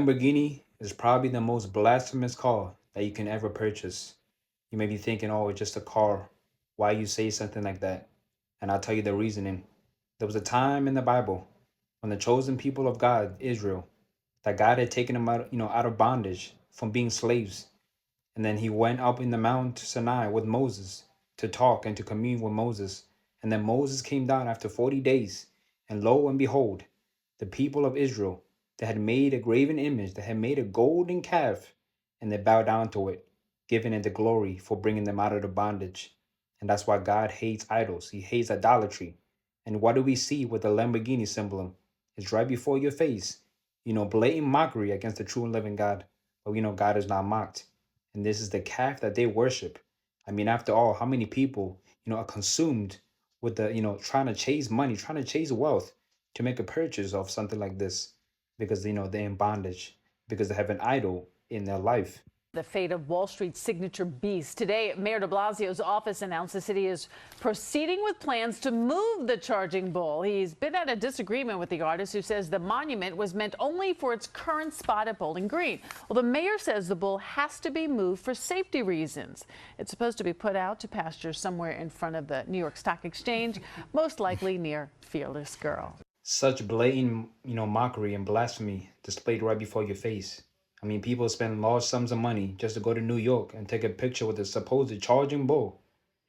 Lamborghini is probably the most blasphemous car that you can ever purchase. You may be thinking, oh, it's just a car. Why you say something like that? And I'll tell you the reasoning. There was a time in the Bible when the chosen people of God, Israel, that God had taken them out, out of bondage from being slaves. And then he went up in the Mount Sinai with Moses to talk and to commune with Moses. And then Moses came down after 40 days. And lo and behold, the people of Israel that had made a graven image, that had made a golden calf, and they bowed down to it, giving it the glory for bringing them out of the bondage. And that's why God hates idols. He hates idolatry. And what do we see with the Lamborghini symbol? It's right before your face. Blatant mockery against the true and living God. But we know God is not mocked. And this is the calf that they worship. I mean, after all, how many people, are consumed with the, trying to chase money, trying to chase wealth to make a purchase of something like this because, they're in bondage, because they have an idol in their life. The fate of Wall Street's signature beast. Today, Mayor de Blasio's office announced the city is proceeding with plans to move the charging bull. He's been at a disagreement with the artist, who says the monument was meant only for its current spot at Bowling Green. Well, the mayor says the bull has to be moved for safety reasons. It's supposed to be put out to pasture somewhere in front of the New York Stock Exchange, most likely near Fearless Girl. Such blatant, mockery and blasphemy displayed right before your face. I mean, people spend large sums of money just to go to New York and take a picture with the supposed charging bull.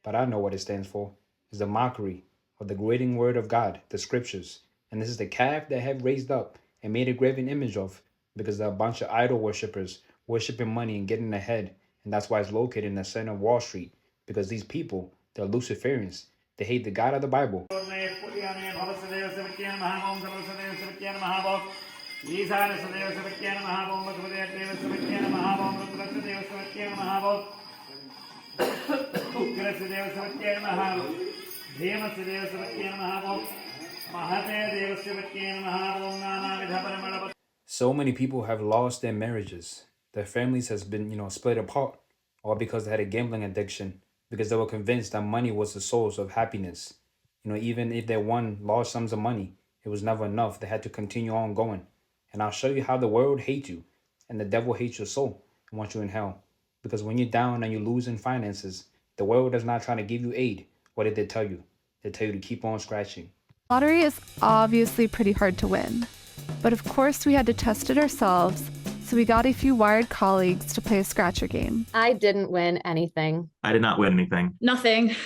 But I know what it stands for. It's the mockery of the greeting word of God, the scriptures. And this is the calf they have raised up and made a graven image of, because they're a bunch of idol worshippers worshiping money and getting ahead. And that's why it's located in the center of Wall Street, because these people, they're Luciferians. They hate the God of the Bible. So many people have lost their marriages. Their families has been, split apart, all because they had a gambling addiction, because they were convinced that money was the source of happiness. Even if they won large sums of money, it was never enough. They had to continue on going. And I'll show you how the world hates you and the devil hates your soul and wants you in hell. Because when you're down and you're losing finances, the world is not trying to give you aid. What did they tell you? They tell you to keep on scratching. Lottery is obviously pretty hard to win. But of course we had to test it ourselves, so we got a few Wired colleagues to play a scratcher game. I didn't win anything. I did not win anything. Nothing.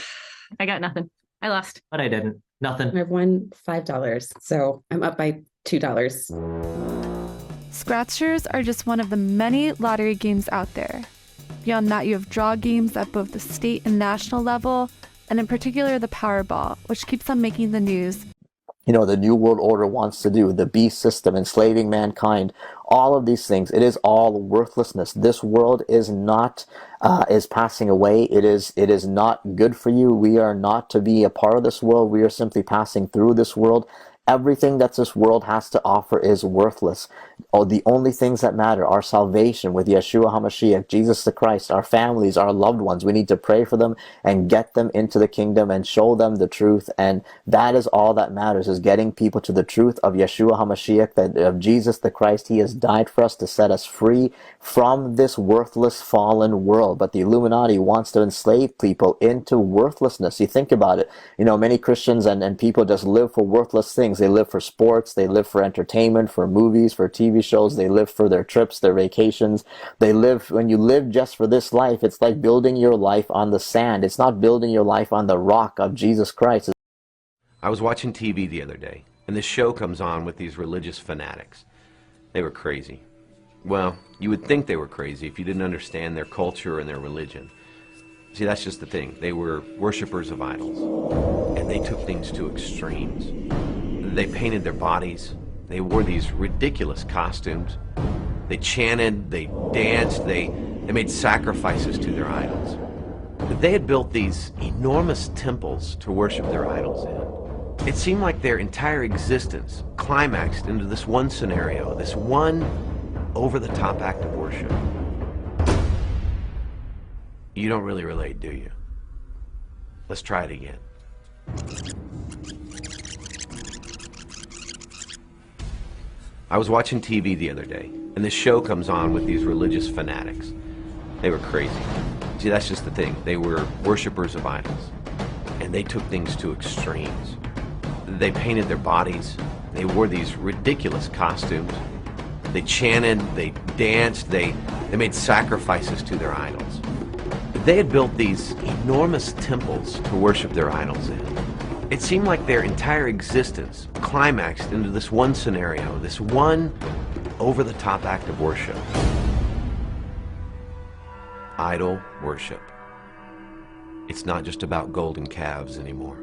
I got nothing. I lost. But I didn't. Nothing. I've won $5, so I'm up by $2. Scratchers are just one of the many lottery games out there. Beyond that, you have draw games at both the state and national level, and in particular the Powerball, which keeps on making the news. The New World Order wants to do, the beast system, enslaving mankind, all of these things. It is all worthlessness. This world is not, is passing away. It is not good for you. We are not to be a part of this world. We are simply passing through this world. Everything that this world has to offer is worthless. The only things that matter are salvation with Yeshua HaMashiach, Jesus the Christ, our families, our loved ones. We need to pray for them and get them into the kingdom and show them the truth. And that is all that matters, is getting people to the truth of Yeshua HaMashiach, that of Jesus the Christ. He has died for us to set us free from this worthless, fallen world. But the Illuminati wants to enslave people into worthlessness. You think about it. Many Christians and people just live for worthless things. They live for sports, they live for entertainment, for movies, for TV shows, they live for their trips, their vacations. When you live just for this life, it's like building your life on the sand. It's not building your life on the rock of Jesus Christ. I was watching TV the other day, and this show comes on with these religious fanatics. They were crazy. Well, you would think they were crazy if you didn't understand their culture and their religion. See, that's just the thing. They were worshipers of idols, and they took things to extremes. They painted their bodies. They wore these ridiculous costumes. They chanted, they danced, they made sacrifices to their idols. But they had built these enormous temples to worship their idols in. It seemed like their entire existence climaxed into this one scenario, this one over-the-top act of worship. You don't really relate, do you? Let's try it again. I was watching TV the other day, and this show comes on with these religious fanatics. They were crazy. See, that's just the thing. They were worshipers of idols, and they took things to extremes. They painted their bodies. They wore these ridiculous costumes. They chanted, they danced, they made sacrifices to their idols. They had built these enormous temples to worship their idols in. It seemed like their entire existence climaxed into this one scenario, this one over-the-top act of worship. Idol worship. It's not just about golden calves anymore.